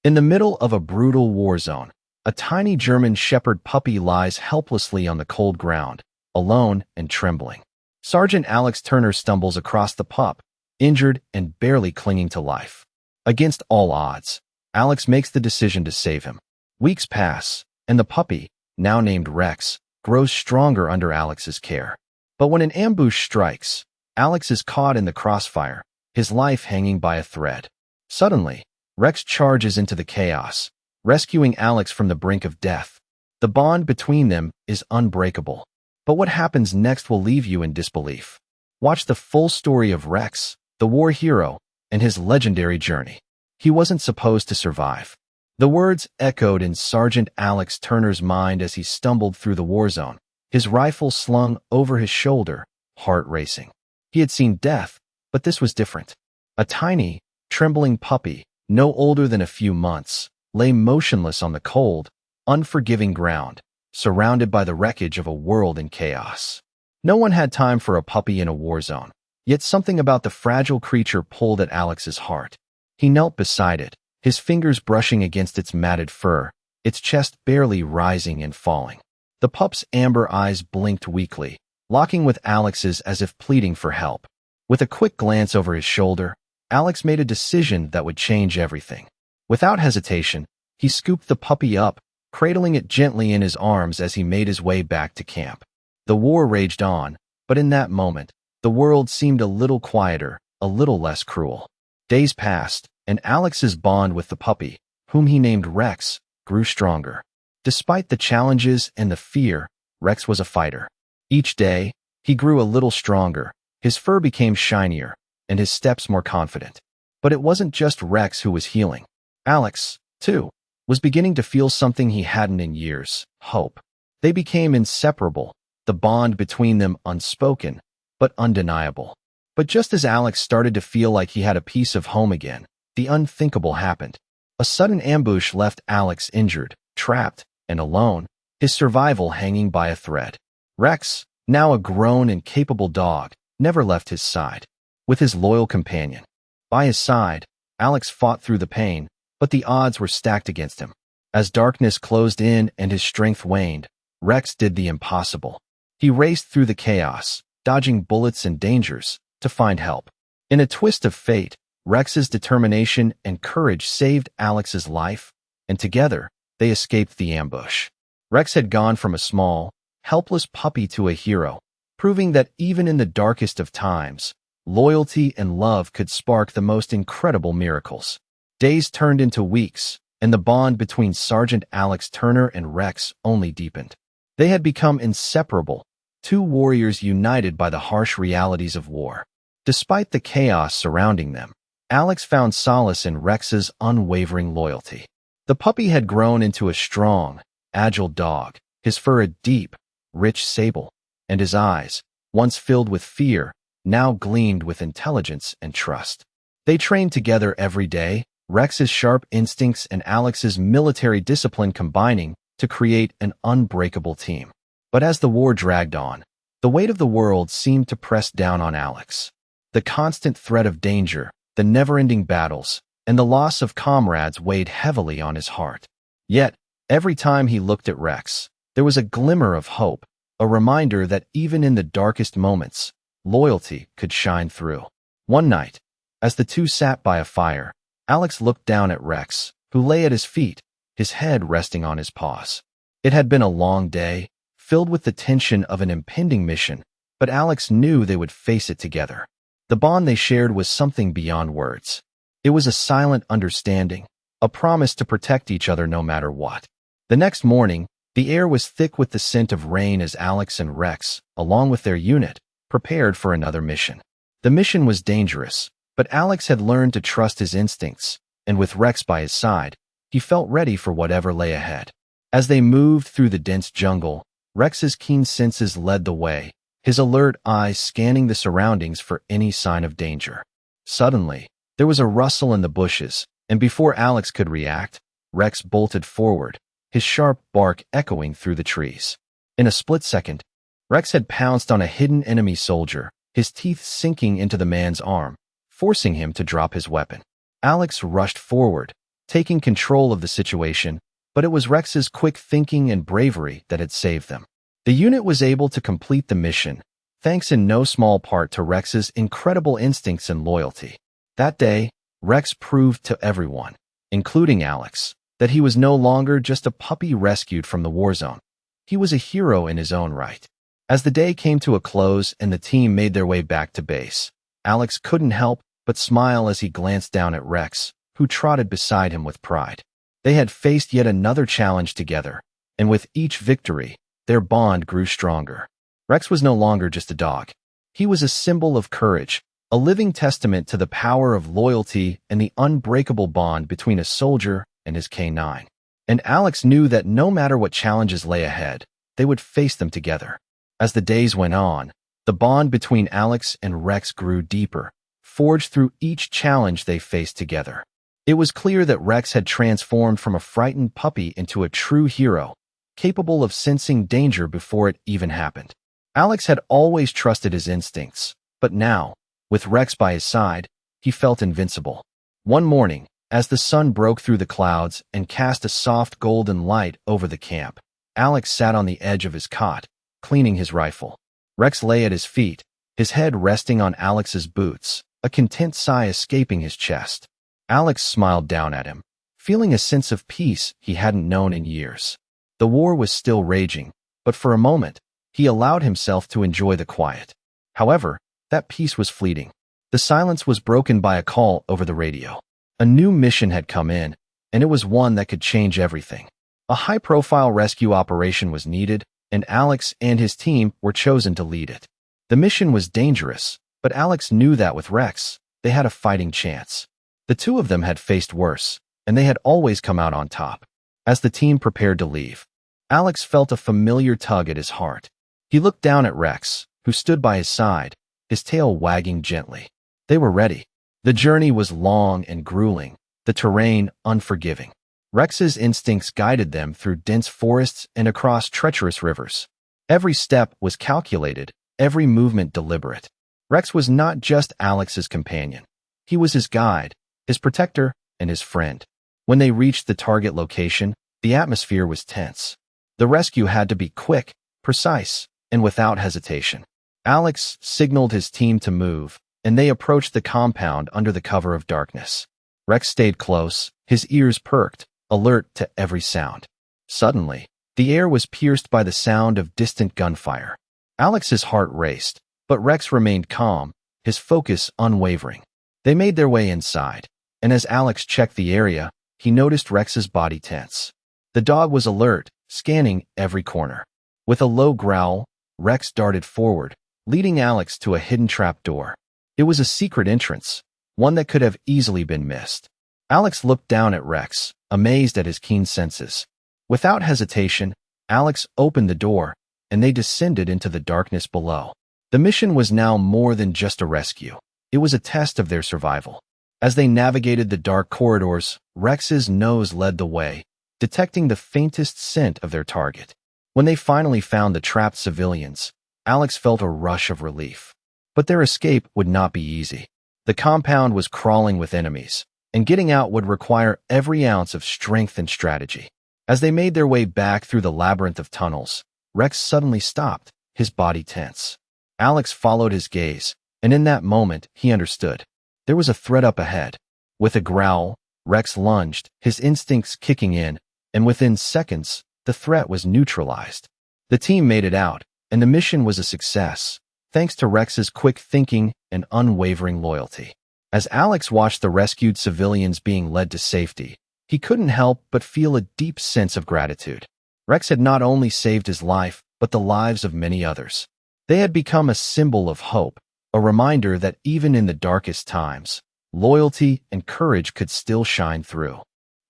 In the middle of a brutal war zone, a tiny German shepherd puppy lies helplessly on the cold ground, alone and trembling. Sergeant Alex Turner stumbles across the pup, injured and barely clinging to life. Against all odds, Alex makes the decision to save him. Weeks pass, and the puppy, now named Rex, grows stronger under Alex's care. But when an ambush strikes, Alex is caught in the crossfire, his life hanging by a thread. Suddenly, Rex charges into the chaos, rescuing Alex from the brink of death. The bond between them is unbreakable. But what happens next will leave you in disbelief. Watch the full story of Rex, the war hero, and his legendary journey. He wasn't supposed to survive. The words echoed in Sergeant Alex Turner's mind as he stumbled through the war zone, his rifle slung over his shoulder, heart racing. He had seen death, but this was different. A tiny, trembling puppy, no older than a few months, lay motionless on the cold, unforgiving ground, surrounded by the wreckage of a world in chaos. No one had time for a puppy in a war zone, yet something about the fragile creature pulled at Alex's heart. He knelt beside it, his fingers brushing against its matted fur, its chest barely rising and falling. The pup's amber eyes blinked weakly, locking with Alex's as if pleading for help. With a quick glance over his shoulder, Alex made a decision that would change everything. Without hesitation, he scooped the puppy up, cradling it gently in his arms as he made his way back to camp. The war raged on, but in that moment, the world seemed a little quieter, a little less cruel. Days passed, and Alex's bond with the puppy, whom he named Rex, grew stronger. Despite the challenges and the fear, Rex was a fighter. Each day, he grew a little stronger, his fur became shinier, and his steps more confident. But it wasn't just Rex who was healing. Alex, too, was beginning to feel something he hadn't in years: hope. They became inseparable, the bond between them unspoken, but undeniable. But just as Alex started to feel like he had a piece of home again, the unthinkable happened. A sudden ambush left Alex injured, trapped, and alone, his survival hanging by a thread. Rex, now a grown and capable dog, never left his side. With his loyal companion by his side, Alex fought through the pain, but the odds were stacked against him. As darkness closed in and his strength waned, Rex did the impossible. He raced through the chaos, dodging bullets and dangers, to find help. In a twist of fate, Rex's determination and courage saved Alex's life, and together, they escaped the ambush. Rex had gone from a small, helpless puppy to a hero, proving that even in the darkest of times, loyalty and love could spark the most incredible miracles. Days turned into weeks, and the bond between Sergeant Alex Turner and Rex only deepened. They had become inseparable, two warriors united by the harsh realities of war. Despite the chaos surrounding them, Alex found solace in Rex's unwavering loyalty. The puppy had grown into a strong, agile dog, his fur a deep, rich sable, and his eyes, once filled with fear, now gleamed with intelligence and trust. They trained together every day, Rex's sharp instincts and Alex's military discipline combining to create an unbreakable team. But as the war dragged on, the weight of the world seemed to press down on Alex. The constant threat of danger, the never-ending battles, and the loss of comrades weighed heavily on his heart. Yet, every time he looked at Rex, there was a glimmer of hope, a reminder that even in the darkest moments, loyalty could shine through. One night, as the two sat by a fire, Alex looked down at Rex, who lay at his feet, his head resting on his paws. It had been a long day, filled with the tension of an impending mission, but Alex knew they would face it together. The bond they shared was something beyond words. It was a silent understanding, a promise to protect each other no matter what. The next morning, the air was thick with the scent of rain as Alex and Rex, along with their unit, prepared for another mission. The mission was dangerous, but Alex had learned to trust his instincts, and with Rex by his side, he felt ready for whatever lay ahead. As they moved through the dense jungle, Rex's keen senses led the way, his alert eyes scanning the surroundings for any sign of danger. Suddenly, there was a rustle in the bushes, and before Alex could react, Rex bolted forward, his sharp bark echoing through the trees. In a split second, Rex had pounced on a hidden enemy soldier, his teeth sinking into the man's arm, forcing him to drop his weapon. Alex rushed forward, taking control of the situation, but it was Rex's quick thinking and bravery that had saved them. The unit was able to complete the mission, thanks in no small part to Rex's incredible instincts and loyalty. That day, Rex proved to everyone, including Alex, that he was no longer just a puppy rescued from the war zone. He was a hero in his own right. As the day came to a close and the team made their way back to base, Alex couldn't help but smile as he glanced down at Rex, who trotted beside him with pride. They had faced yet another challenge together, and with each victory, their bond grew stronger. Rex was no longer just a dog. He was a symbol of courage, a living testament to the power of loyalty and the unbreakable bond between a soldier and his canine. And Alex knew that no matter what challenges lay ahead, they would face them together. As the days went on, the bond between Alex and Rex grew deeper, forged through each challenge they faced together. It was clear that Rex had transformed from a frightened puppy into a true hero, capable of sensing danger before it even happened. Alex had always trusted his instincts, but now, with Rex by his side, he felt invincible. One morning, as the sun broke through the clouds and cast a soft golden light over the camp, Alex sat on the edge of his cot, cleaning his rifle. Rex lay at his feet, his head resting on Alex's boots, a content sigh escaping his chest. Alex smiled down at him, feeling a sense of peace he hadn't known in years. The war was still raging, but for a moment, he allowed himself to enjoy the quiet. However, that peace was fleeting. The silence was broken by a call over the radio. A new mission had come in, and it was one that could change everything. A high-profile rescue operation was needed, and Alex and his team were chosen to lead it. The mission was dangerous, but Alex knew that with Rex, they had a fighting chance. The two of them had faced worse, and they had always come out on top. As the team prepared to leave, Alex felt a familiar tug at his heart. He looked down at Rex, who stood by his side, his tail wagging gently. They were ready. The journey was long and grueling, the terrain unforgiving. Rex's instincts guided them through dense forests and across treacherous rivers. Every step was calculated, every movement deliberate. Rex was not just Alex's companion. He was his guide, his protector, and his friend. When they reached the target location, the atmosphere was tense. The rescue had to be quick, precise, and without hesitation. Alex signaled his team to move, and they approached the compound under the cover of darkness. Rex stayed close, his ears perked, alert to every sound. Suddenly, the air was pierced by the sound of distant gunfire. Alex's heart raced, but Rex remained calm, his focus unwavering. They made their way inside, and as Alex checked the area, he noticed Rex's body tense. The dog was alert, scanning every corner. With a low growl, Rex darted forward, leading Alex to a hidden trapdoor. It was a secret entrance, one that could have easily been missed. Alex looked down at Rex, amazed at his keen senses. Without hesitation, Alex opened the door, and they descended into the darkness below. The mission was now more than just a rescue. It was a test of their survival. As they navigated the dark corridors, Rex's nose led the way, detecting the faintest scent of their target. When they finally found the trapped civilians, Alex felt a rush of relief. But their escape would not be easy. The compound was crawling with enemies, and getting out would require every ounce of strength and strategy. As they made their way back through the labyrinth of tunnels, Rex suddenly stopped, his body tense. Alex followed his gaze, and in that moment, he understood. There was a threat up ahead. With a growl, Rex lunged, his instincts kicking in, and within seconds, the threat was neutralized. The team made it out, and the mission was a success, thanks to Rex's quick thinking and unwavering loyalty. As Alex watched the rescued civilians being led to safety, he couldn't help but feel a deep sense of gratitude. Rex had not only saved his life, but the lives of many others. They had become a symbol of hope, a reminder that even in the darkest times, loyalty and courage could still shine through.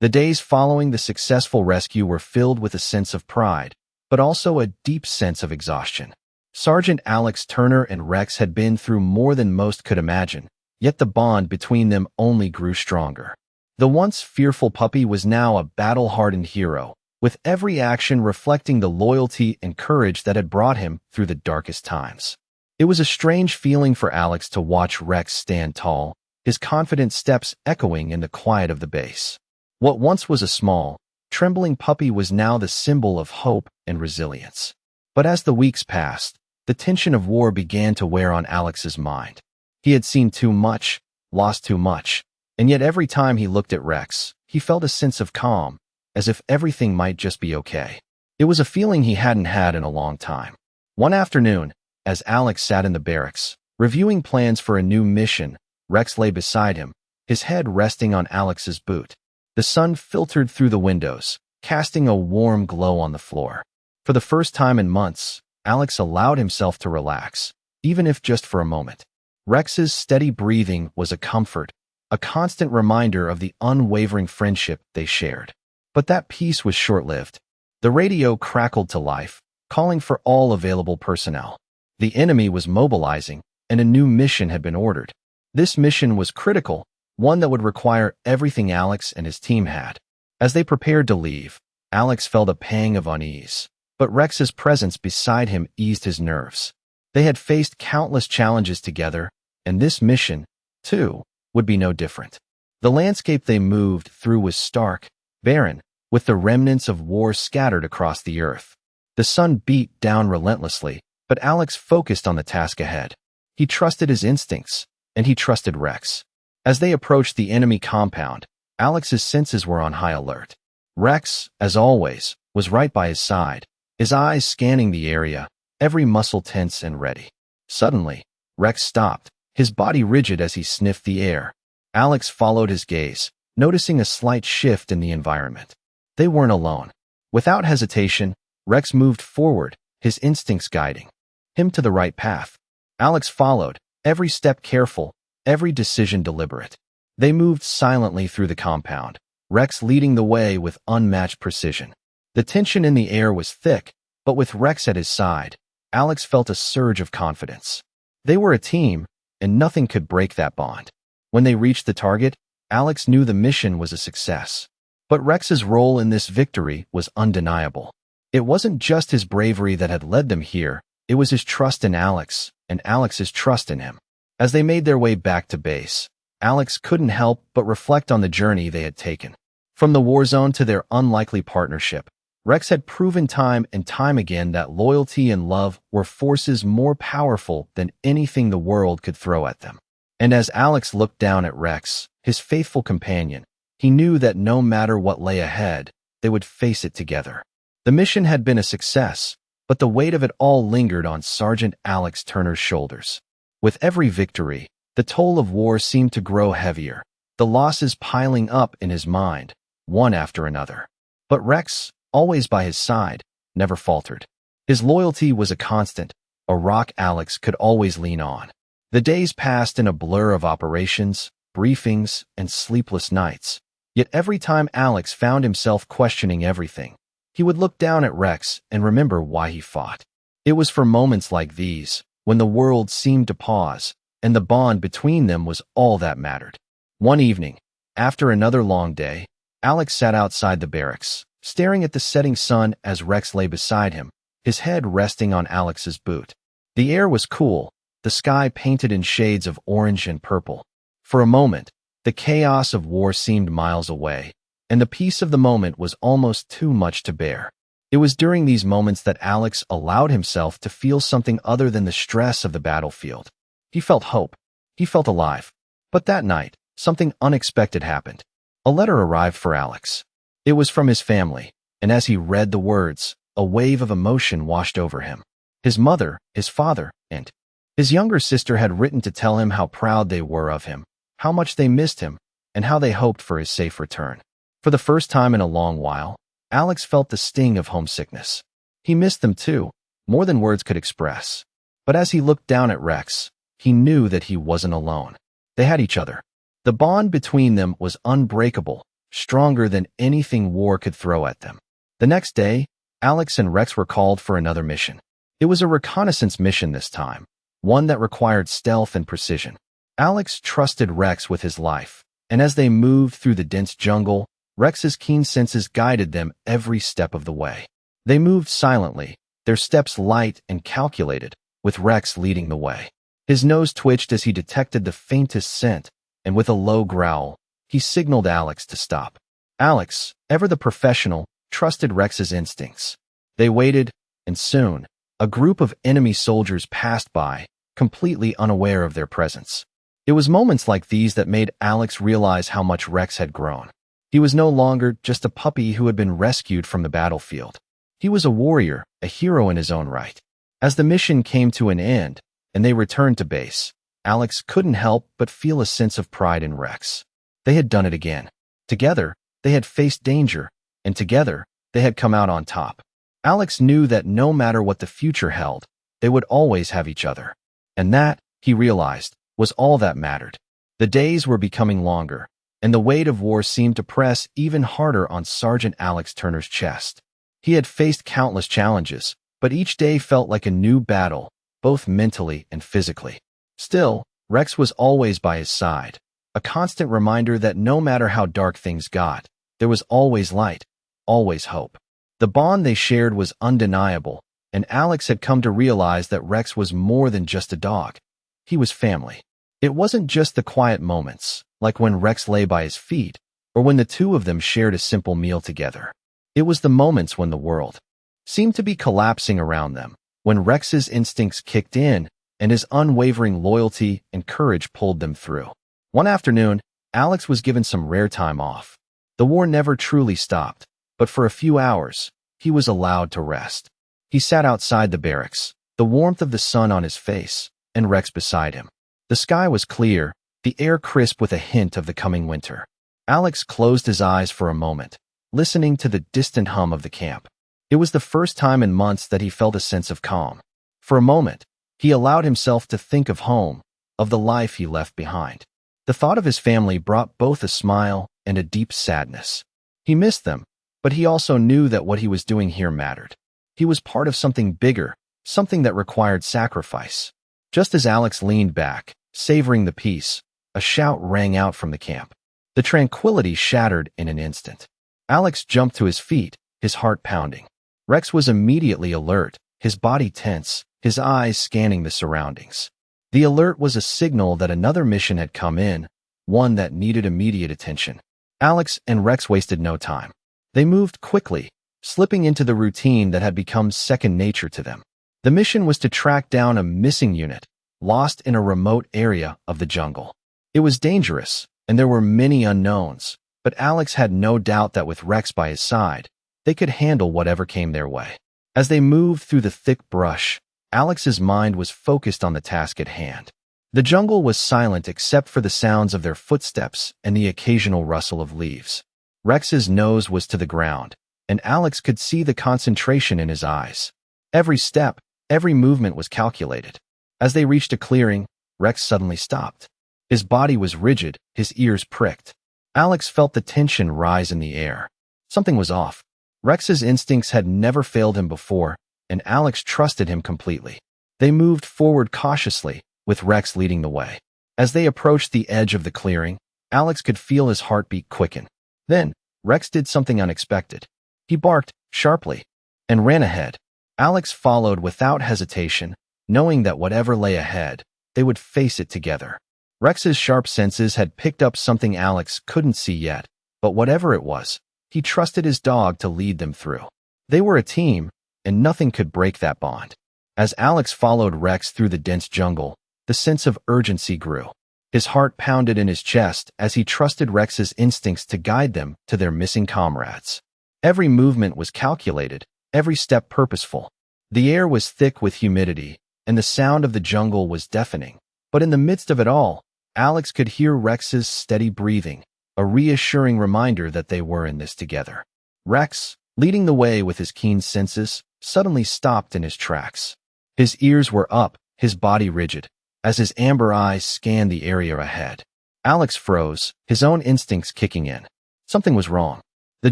The days following the successful rescue were filled with a sense of pride, but also a deep sense of exhaustion. Sergeant Alex Turner and Rex had been through more than most could imagine, yet the bond between them only grew stronger. The once fearful puppy was now a battle-hardened hero, with every action reflecting the loyalty and courage that had brought him through the darkest times. It was a strange feeling for Alex to watch Rex stand tall, his confident steps echoing in the quiet of the base. What once was a small, trembling puppy was now the symbol of hope and resilience. But as the weeks passed, the tension of war began to wear on Alex's mind. He had seen too much, lost too much, and yet every time he looked at Rex, he felt a sense of calm, as if everything might just be okay. It was a feeling he hadn't had in a long time. One afternoon, as Alex sat in the barracks, reviewing plans for a new mission, Rex lay beside him, his head resting on Alex's boot. The sun filtered through the windows, casting a warm glow on the floor. For the first time in months, Alex allowed himself to relax, even if just for a moment. Rex's steady breathing was a comfort, a constant reminder of the unwavering friendship they shared. But that peace was short-lived. The radio crackled to life, calling for all available personnel. The enemy was mobilizing, and a new mission had been ordered. This mission was critical, one that would require everything Alex and his team had. As they prepared to leave, Alex felt a pang of unease, but Rex's presence beside him eased his nerves. They had faced countless challenges together, and this mission, too, would be no different. The landscape they moved through was stark, barren, with the remnants of war scattered across the earth. The sun beat down relentlessly, but Alex focused on the task ahead. He trusted his instincts, and he trusted Rex. As they approached the enemy compound, Alex's senses were on high alert. Rex, as always, was right by his side, his eyes scanning the area, every muscle tense and ready. Suddenly, Rex stopped, his body rigid as he sniffed the air. Alex followed his gaze, noticing a slight shift in the environment. They weren't alone. Without hesitation, Rex moved forward, his instincts guiding him to the right path. Alex followed, every step careful, every decision deliberate. They moved silently through the compound, Rex leading the way with unmatched precision. The tension in the air was thick, but with Rex at his side, Alex felt a surge of confidence. They were a team, and nothing could break that bond. When they reached the target, Alex knew the mission was a success. But Rex's role in this victory was undeniable. It wasn't just his bravery that had led them here, it was his trust in Alex, and Alex's trust in him. As they made their way back to base, Alex couldn't help but reflect on the journey they had taken. From the war zone to their unlikely partnership, Rex had proven time and time again that loyalty and love were forces more powerful than anything the world could throw at them. And as Alex looked down at Rex, his faithful companion, he knew that no matter what lay ahead, they would face it together. The mission had been a success, but the weight of it all lingered on Sergeant Alex Turner's shoulders. With every victory, the toll of war seemed to grow heavier, the losses piling up in his mind, one after another. But Rex, always by his side, never faltered. His loyalty was a constant, a rock Alex could always lean on. The days passed in a blur of operations, briefings, and sleepless nights. Yet every time Alex found himself questioning everything, he would look down at Rex and remember why he fought. It was for moments like these, when the world seemed to pause, and the bond between them was all that mattered. One evening, after another long day, Alex sat outside the barracks, staring at the setting sun as Rex lay beside him, his head resting on Alex's boot. The air was cool, the sky painted in shades of orange and purple. For a moment, the chaos of war seemed miles away, and the peace of the moment was almost too much to bear. It was during these moments that Alex allowed himself to feel something other than the stress of the battlefield. He felt hope. He felt alive. But that night, something unexpected happened. A letter arrived for Alex. It was from his family, and as he read the words, a wave of emotion washed over him. His mother, his father, and his younger sister had written to tell him how proud they were of him, how much they missed him, and how they hoped for his safe return. For the first time in a long while, Alex felt the sting of homesickness. He missed them too, more than words could express. But as he looked down at Rex, he knew that he wasn't alone. They had each other. The bond between them was unbreakable, stronger than anything war could throw at them. The next day, Alex and Rex were called for another mission. It was a reconnaissance mission this time, one that required stealth and precision. Alex trusted Rex with his life, and as they moved through the dense jungle, Rex's keen senses guided them every step of the way. They moved silently, their steps light and calculated, with Rex leading the way. His nose twitched as he detected the faintest scent, and with a low growl, he signaled Alex to stop. Alex, ever the professional, trusted Rex's instincts. They waited, and soon, a group of enemy soldiers passed by, completely unaware of their presence. It was moments like these that made Alex realize how much Rex had grown. He was no longer just a puppy who had been rescued from the battlefield. He was a warrior, a hero in his own right. As the mission came to an end, and they returned to base, Alex couldn't help but feel a sense of pride in Rex. They had done it again. Together, they had faced danger, and together, they had come out on top. Alex knew that no matter what the future held, they would always have each other. And that, he realized, was all that mattered. The days were becoming longer, and the weight of war seemed to press even harder on Sergeant Alex Turner's chest. He had faced countless challenges, but each day felt like a new battle, both mentally and physically. Still, Rex was always by his side, a constant reminder that no matter how dark things got, there was always light, always hope. The bond they shared was undeniable, and Alex had come to realize that Rex was more than just a dog. He was family. It wasn't just the quiet moments, like when Rex lay by his feet, or when the two of them shared a simple meal together. It was the moments when the world seemed to be collapsing around them, when Rex's instincts kicked in, and his unwavering loyalty and courage pulled them through. One afternoon, Alex was given some rare time off. The war never truly stopped, but for a few hours, he was allowed to rest. He sat outside the barracks, the warmth of the sun on his face, and Rex beside him. The sky was clear, the air crisp with a hint of the coming winter. Alex closed his eyes for a moment, listening to the distant hum of the camp. It was the first time in months that he felt a sense of calm. For a moment, he allowed himself to think of home, of the life he left behind. The thought of his family brought both a smile and a deep sadness. He missed them, but he also knew that what he was doing here mattered. He was part of something bigger, something that required sacrifice. Just as Alex leaned back, savoring the peace, a shout rang out from the camp. The tranquility shattered in an instant. Alex jumped to his feet, his heart pounding. Rex was immediately alert, his body tense, his eyes scanning the surroundings. The alert was a signal that another mission had come in, one that needed immediate attention. Alex and Rex wasted no time. They moved quickly, slipping into the routine that had become second nature to them. The mission was to track down a missing unit, lost in a remote area of the jungle. It was dangerous, and there were many unknowns, but Alex had no doubt that with Rex by his side, they could handle whatever came their way. As they moved through the thick brush, Alex's mind was focused on the task at hand. The jungle was silent except for the sounds of their footsteps and the occasional rustle of leaves. Rex's nose was to the ground, and Alex could see the concentration in his eyes. Every step, every movement was calculated. As they reached a clearing, Rex suddenly stopped. His body was rigid, his ears pricked. Alex felt the tension rise in the air. Something was off. Rex's instincts had never failed him before, and Alex trusted him completely. They moved forward cautiously, with Rex leading the way. As they approached the edge of the clearing, Alex could feel his heartbeat quicken. Then, Rex did something unexpected. He barked, sharply, and ran ahead. Alex followed without hesitation, knowing that whatever lay ahead, they would face it together. Rex's sharp senses had picked up something Alex couldn't see yet, but whatever it was, he trusted his dog to lead them through. They were a team, and nothing could break that bond. As Alex followed Rex through the dense jungle, the sense of urgency grew. His heart pounded in his chest as he trusted Rex's instincts to guide them to their missing comrades. Every movement was calculated, every step purposeful. The air was thick with humidity, and the sound of the jungle was deafening. But in the midst of it all, Alex could hear Rex's steady breathing, a reassuring reminder that they were in this together. Rex, leading the way with his keen senses, suddenly stopped in his tracks. His ears were up, his body rigid, as his amber eyes scanned the area ahead. Alex froze, his own instincts kicking in. Something was wrong. The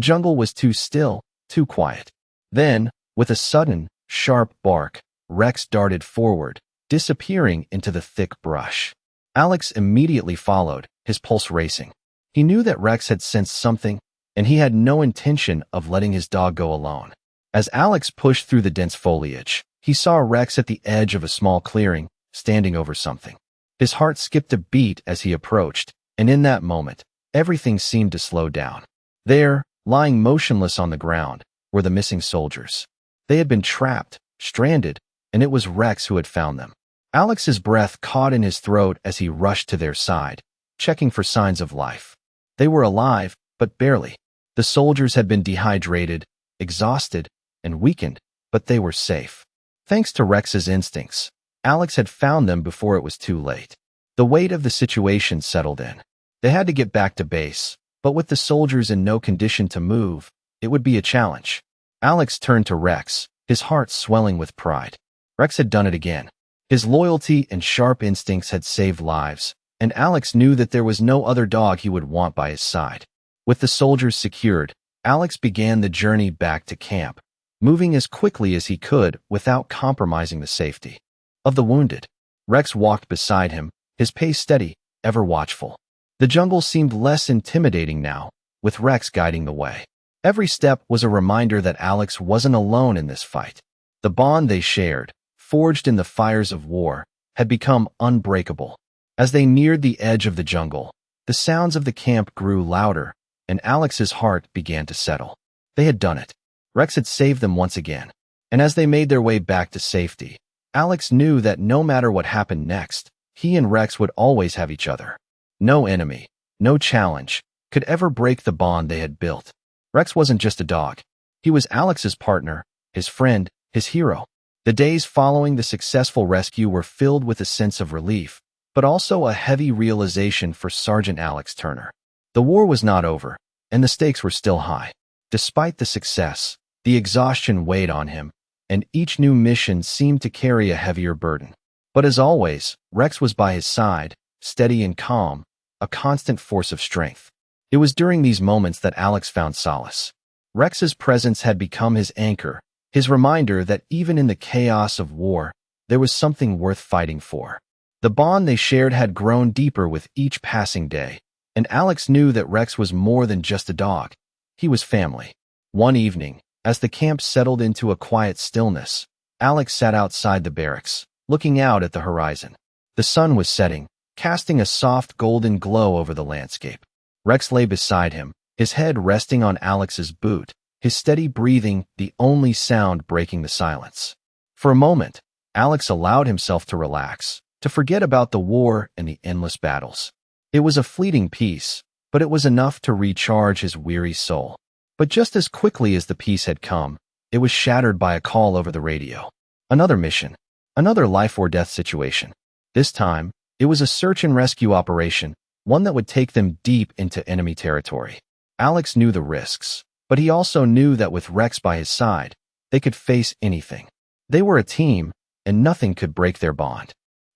jungle was too still, too quiet. Then, with a sudden, sharp bark, Rex darted forward, disappearing into the thick brush. Alex immediately followed, his pulse racing. He knew that Rex had sensed something, and he had no intention of letting his dog go alone. As Alex pushed through the dense foliage, he saw Rex at the edge of a small clearing, standing over something. His heart skipped a beat as he approached, and in that moment, everything seemed to slow down. There, lying motionless on the ground, were the missing soldiers. They had been trapped, stranded, and it was Rex who had found them. Alex's breath caught in his throat as he rushed to their side, checking for signs of life. They were alive, but barely. The soldiers had been dehydrated, exhausted, and weakened, but they were safe. Thanks to Rex's instincts, Alex had found them before it was too late. The weight of the situation settled in. They had to get back to base, but with the soldiers in no condition to move, it would be a challenge. Alex turned to Rex, his heart swelling with pride. Rex had done it again. His loyalty and sharp instincts had saved lives, and Alex knew that there was no other dog he would want by his side. With the soldiers secured, Alex began the journey back to camp, moving as quickly as he could without compromising the safety of the wounded. Rex walked beside him, his pace steady, ever watchful. The jungle seemed less intimidating now, with Rex guiding the way. Every step was a reminder that Alex wasn't alone in this fight. The bond they shared, forged in the fires of war, had become unbreakable. As they neared the edge of the jungle, the sounds of the camp grew louder, and Alex's heart began to settle. They had done it. Rex had saved them once again. And as they made their way back to safety, Alex knew that no matter what happened next, he and Rex would always have each other. No enemy, no challenge, could ever break the bond they had built. Rex wasn't just a dog. He was Alex's partner, his friend, his hero. The days following the successful rescue were filled with a sense of relief, but also a heavy realization for Sergeant Alex Turner. The war was not over, and the stakes were still high. Despite the success, the exhaustion weighed on him, and each new mission seemed to carry a heavier burden. But as always, Rex was by his side, steady and calm, a constant force of strength. It was during these moments that Alex found solace. Rex's presence had become his anchor, his reminder that even in the chaos of war, there was something worth fighting for. The bond they shared had grown deeper with each passing day, and Alex knew that Rex was more than just a dog. He was family. One evening, as the camp settled into a quiet stillness, Alex sat outside the barracks, looking out at the horizon. The sun was setting, casting a soft golden glow over the landscape. Rex lay beside him, his head resting on Alex's boot, his steady breathing the only sound breaking the silence. For a moment, Alex allowed himself to relax, to forget about the war and the endless battles. It was a fleeting peace, but it was enough to recharge his weary soul. But just as quickly as the peace had come, it was shattered by a call over the radio. Another mission, another life-or-death situation. This time, it was a search and rescue operation, one that would take them deep into enemy territory. Alex knew the risks, but he also knew that with Rex by his side, they could face anything. They were a team, and nothing could break their bond.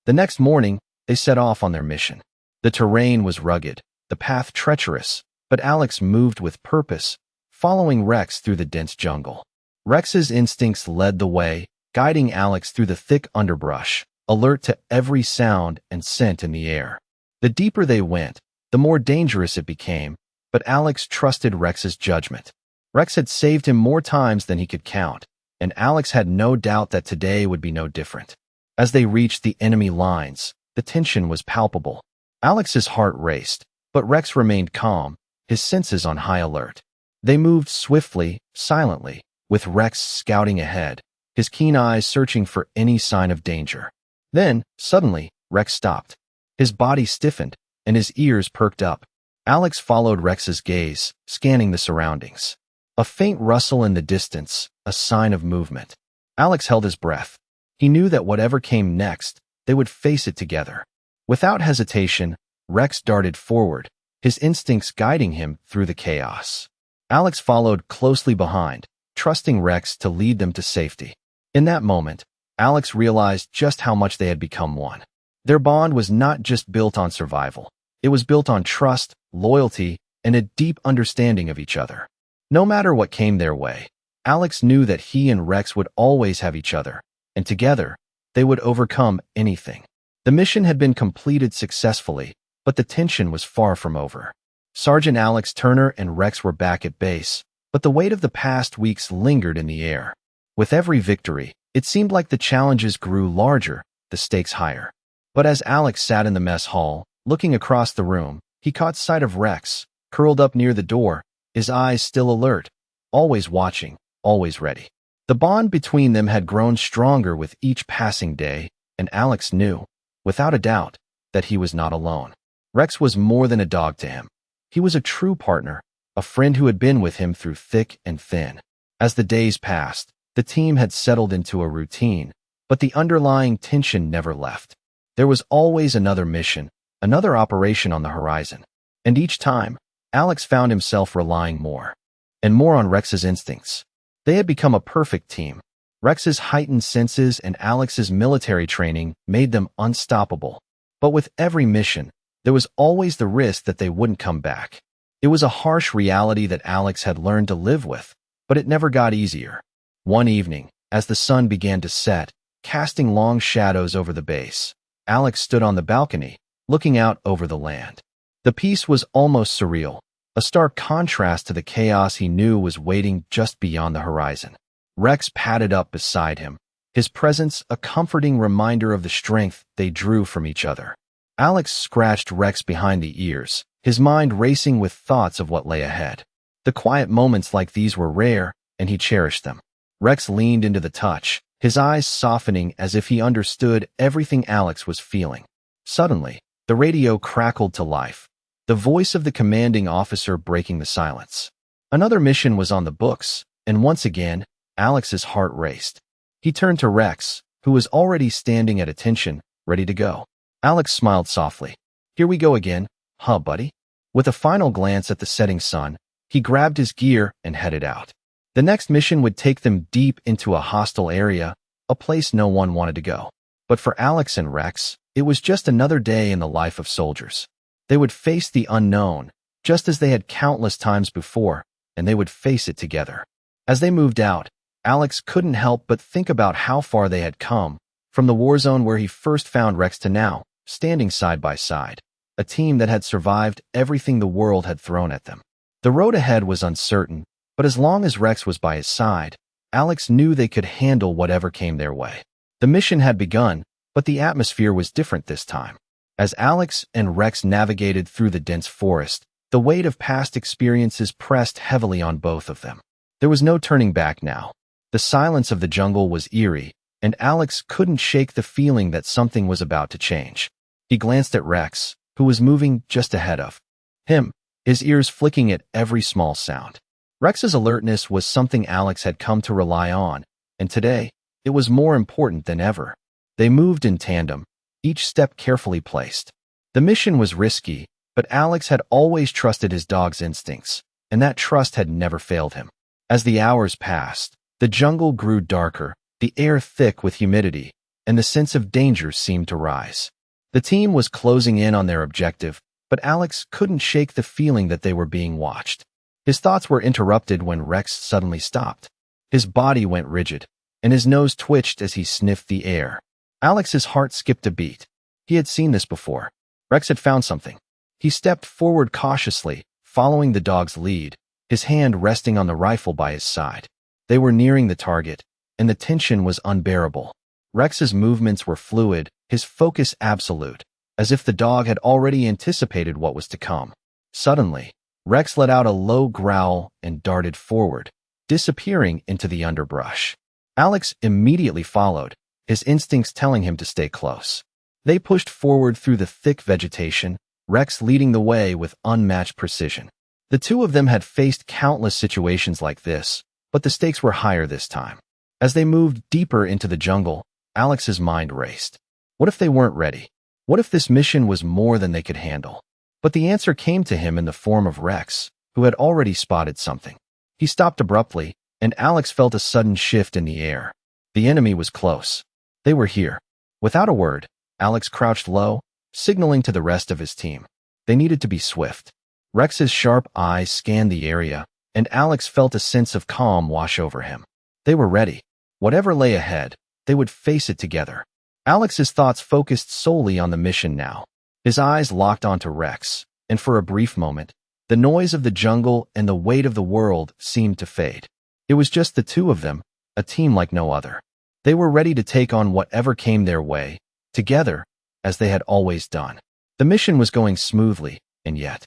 The next morning, they set off on their mission. The terrain was rugged, the path treacherous, but Alex moved with purpose, following Rex through the dense jungle. Rex's instincts led the way, guiding Alex through the thick underbrush, alert to every sound and scent in the air. The deeper they went, the more dangerous it became, but Alex trusted Rex's judgment. Rex had saved him more times than he could count, and Alex had no doubt that today would be no different. As they reached the enemy lines, the tension was palpable. Alex's heart raced, but Rex remained calm, his senses on high alert. They moved swiftly, silently, with Rex scouting ahead, his keen eyes searching for any sign of danger. Then, suddenly, Rex stopped. His body stiffened, and his ears perked up. Alex followed Rex's gaze, scanning the surroundings. A faint rustle in the distance, a sign of movement. Alex held his breath. He knew that whatever came next, they would face it together. Without hesitation, Rex darted forward, his instincts guiding him through the chaos. Alex followed closely behind, trusting Rex to lead them to safety. In that moment, Alex realized just how much they had become one. Their bond was not just built on survival. It was built on trust, loyalty, and a deep understanding of each other. No matter what came their way, Alex knew that he and Rex would always have each other, and together, they would overcome anything. The mission had been completed successfully, but the tension was far from over. Sergeant Alex Turner and Rex were back at base, but the weight of the past weeks lingered in the air. With every victory, it seemed like the challenges grew larger, the stakes higher. But as Alex sat in the mess hall, looking across the room, he caught sight of Rex, curled up near the door, his eyes still alert, always watching, always ready. The bond between them had grown stronger with each passing day, and Alex knew, without a doubt, that he was not alone. Rex was more than a dog to him. He was a true partner, a friend who had been with him through thick and thin. As the days passed, the team had settled into a routine, but the underlying tension never left. There was always another mission, another operation on the horizon. And each time, Alex found himself relying more and more on Rex's instincts. They had become a perfect team. Rex's heightened senses and Alex's military training made them unstoppable. But with every mission, there was always the risk that they wouldn't come back. It was a harsh reality that Alex had learned to live with, but it never got easier. One evening, as the sun began to set, casting long shadows over the base, Alex stood on the balcony, looking out over the land. The peace was almost surreal, a stark contrast to the chaos he knew was waiting just beyond the horizon. Rex padded up beside him, his presence a comforting reminder of the strength they drew from each other. Alex scratched Rex behind the ears, his mind racing with thoughts of what lay ahead. The quiet moments like these were rare, and he cherished them. Rex leaned into the touch, his eyes softening as if he understood everything Alex was feeling. Suddenly, the radio crackled to life, the voice of the commanding officer breaking the silence. Another mission was on the books, and once again, Alex's heart raced. He turned to Rex, who was already standing at attention, ready to go. Alex smiled softly. "Here we go again, huh, buddy?" With a final glance at the setting sun, he grabbed his gear and headed out. The next mission would take them deep into a hostile area, a place no one wanted to go. But for Alex and Rex, it was just another day in the life of soldiers. They would face the unknown, just as they had countless times before, and they would face it together. As they moved out, Alex couldn't help but think about how far they had come, from the war zone where he first found Rex to now, standing side by side, a team that had survived everything the world had thrown at them. The road ahead was uncertain, but as long as Rex was by his side, Alex knew they could handle whatever came their way. The mission had begun, but the atmosphere was different this time. As Alex and Rex navigated through the dense forest, the weight of past experiences pressed heavily on both of them. There was no turning back now. The silence of the jungle was eerie, and Alex couldn't shake the feeling that something was about to change. He glanced at Rex, who was moving just ahead of him, his ears flicking at every small sound. Rex's alertness was something Alex had come to rely on, and today, it was more important than ever. They moved in tandem, each step carefully placed. The mission was risky, but Alex had always trusted his dog's instincts, and that trust had never failed him. As the hours passed, the jungle grew darker, the air thick with humidity, and the sense of danger seemed to rise. The team was closing in on their objective, but Alex couldn't shake the feeling that they were being watched. His thoughts were interrupted when Rex suddenly stopped. His body went rigid, and his nose twitched as he sniffed the air. Alex's heart skipped a beat. He had seen this before. Rex had found something. He stepped forward cautiously, following the dog's lead, his hand resting on the rifle by his side. They were nearing the target, and the tension was unbearable. Rex's movements were fluid, his focus absolute, as if the dog had already anticipated what was to come. Suddenly, Rex let out a low growl and darted forward, disappearing into the underbrush. Alex immediately followed, his instincts telling him to stay close. They pushed forward through the thick vegetation, Rex leading the way with unmatched precision. The two of them had faced countless situations like this, but the stakes were higher this time. As they moved deeper into the jungle, Alex's mind raced. What if they weren't ready? What if this mission was more than they could handle? But the answer came to him in the form of Rex, who had already spotted something. He stopped abruptly, and Alex felt a sudden shift in the air. The enemy was close. They were here. Without a word, Alex crouched low, signaling to the rest of his team. They needed to be swift. Rex's sharp eyes scanned the area, and Alex felt a sense of calm wash over him. They were ready. Whatever lay ahead, they would face it together. Alex's thoughts focused solely on the mission now. His eyes locked onto Rex, and for a brief moment, the noise of the jungle and the weight of the world seemed to fade. It was just the two of them, a team like no other. They were ready to take on whatever came their way, together, as they had always done. The mission was going smoothly, and yet,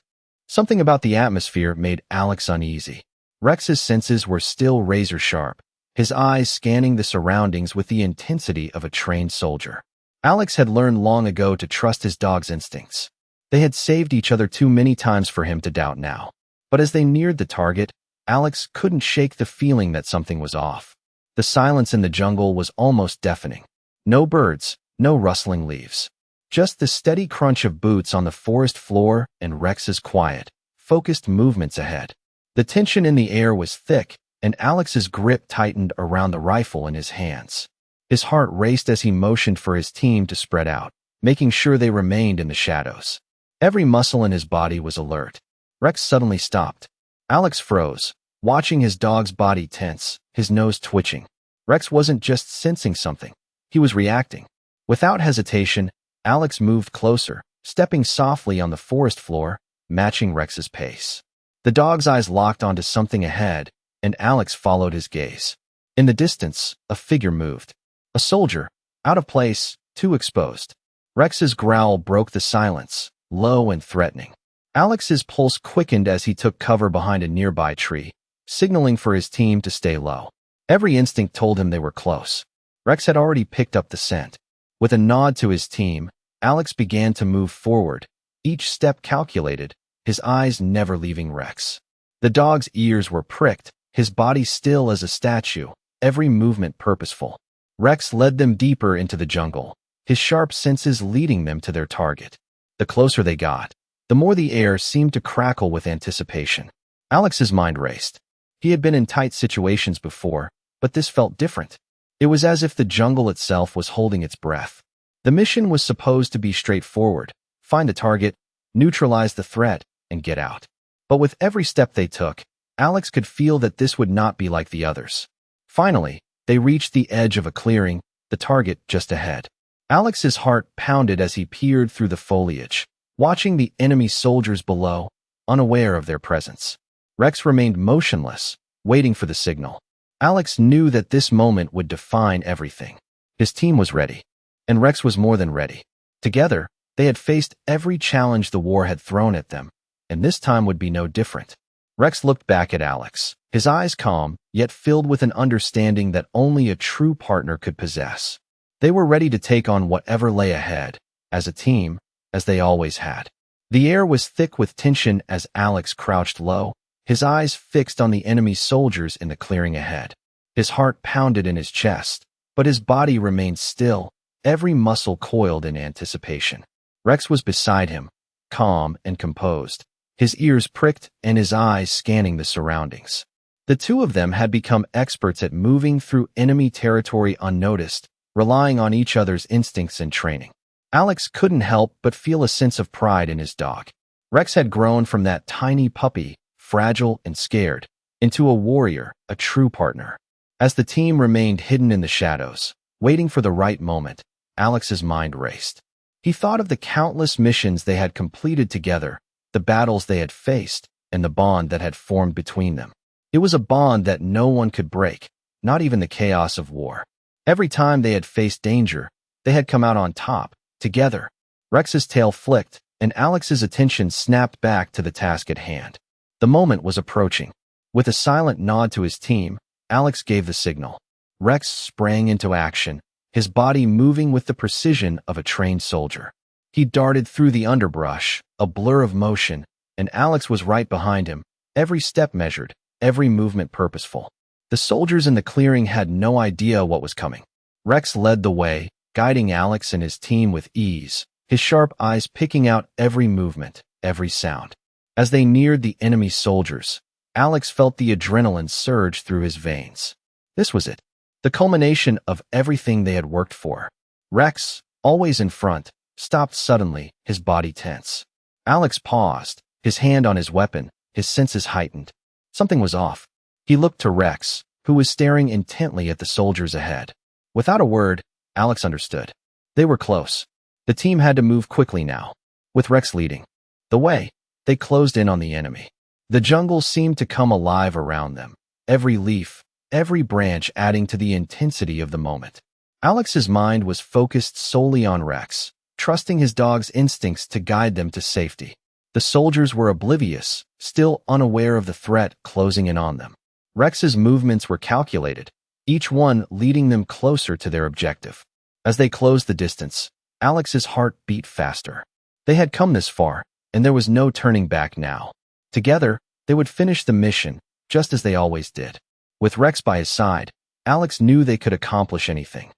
Something about the atmosphere made Alex uneasy. Rex's senses were still razor-sharp, his eyes scanning the surroundings with the intensity of a trained soldier. Alex had learned long ago to trust his dog's instincts. They had saved each other too many times for him to doubt now. But as they neared the target, Alex couldn't shake the feeling that something was off. The silence in the jungle was almost deafening. No birds, no rustling leaves. Just the steady crunch of boots on the forest floor and Rex's quiet, focused movements ahead. The tension in the air was thick, and Alex's grip tightened around the rifle in his hands. His heart raced as he motioned for his team to spread out, making sure they remained in the shadows. Every muscle in his body was alert. Rex suddenly stopped. Alex froze, watching his dog's body tense, his nose twitching. Rex wasn't just sensing something. He was reacting. Without hesitation, Alex moved closer, stepping softly on the forest floor, matching Rex's pace. The dog's eyes locked onto something ahead, and Alex followed his gaze. In the distance, a figure moved. A soldier, out of place, too exposed. Rex's growl broke the silence, low and threatening. Alex's pulse quickened as he took cover behind a nearby tree, signaling for his team to stay low. Every instinct told him they were close. Rex had already picked up the scent. With a nod to his team, Alex began to move forward, each step calculated, his eyes never leaving Rex. The dog's ears were pricked, his body still as a statue, every movement purposeful. Rex led them deeper into the jungle, his sharp senses leading them to their target. The closer they got, the more the air seemed to crackle with anticipation. Alex's mind raced. He had been in tight situations before, but this felt different. It was as if the jungle itself was holding its breath. The mission was supposed to be straightforward: find the target, neutralize the threat, and get out. But with every step they took, Alex could feel that this would not be like the others. Finally, they reached the edge of a clearing, the target just ahead. Alex's heart pounded as he peered through the foliage, watching the enemy soldiers below, unaware of their presence. Rex remained motionless, waiting for the signal. Alex knew that this moment would define everything. His team was ready, and Rex was more than ready. Together, they had faced every challenge the war had thrown at them, and this time would be no different. Rex looked back at Alex, his eyes calm, yet filled with an understanding that only a true partner could possess. They were ready to take on whatever lay ahead, as a team, as they always had. The air was thick with tension as Alex crouched low, his eyes fixed on the enemy soldiers in the clearing ahead. His heart pounded in his chest, but his body remained still, every muscle coiled in anticipation. Rex was beside him, calm and composed, his ears pricked and his eyes scanning the surroundings. The two of them had become experts at moving through enemy territory unnoticed, relying on each other's instincts and training. Alex couldn't help but feel a sense of pride in his dog. Rex had grown from that tiny puppy, fragile and scared, into a warrior, a true partner. As the team remained hidden in the shadows, waiting for the right moment, Alex's mind raced. He thought of the countless missions they had completed together, the battles they had faced, and the bond that had formed between them. It was a bond that no one could break, not even the chaos of war. Every time they had faced danger, they had come out on top, together. Rex's tail flicked, and Alex's attention snapped back to the task at hand. The moment was approaching. With a silent nod to his team, Alex gave the signal. Rex sprang into action, his body moving with the precision of a trained soldier. He darted through the underbrush, a blur of motion, and Alex was right behind him, every step measured, every movement purposeful. The soldiers in the clearing had no idea what was coming. Rex led the way, guiding Alex and his team with ease, his sharp eyes picking out every movement, every sound. As they neared the enemy soldiers, Alex felt the adrenaline surge through his veins. This was it, the culmination of everything they had worked for. Rex, always in front, stopped suddenly, his body tense. Alex paused, his hand on his weapon, his senses heightened. Something was off. He looked to Rex, who was staring intently at the soldiers ahead. Without a word, Alex understood. They were close. The team had to move quickly now. With Rex leading the way, they closed in on the enemy. The jungle seemed to come alive around them, every leaf, every branch adding to the intensity of the moment. Alex's mind was focused solely on Rex, trusting his dog's instincts to guide them to safety. The soldiers were oblivious, still unaware of the threat closing in on them. Rex's movements were calculated, each one leading them closer to their objective. As they closed the distance, Alex's heart beat faster. They had come this far, and there was no turning back now. Together, they would finish the mission, just as they always did. With Rex by his side, Alex knew they could accomplish anything.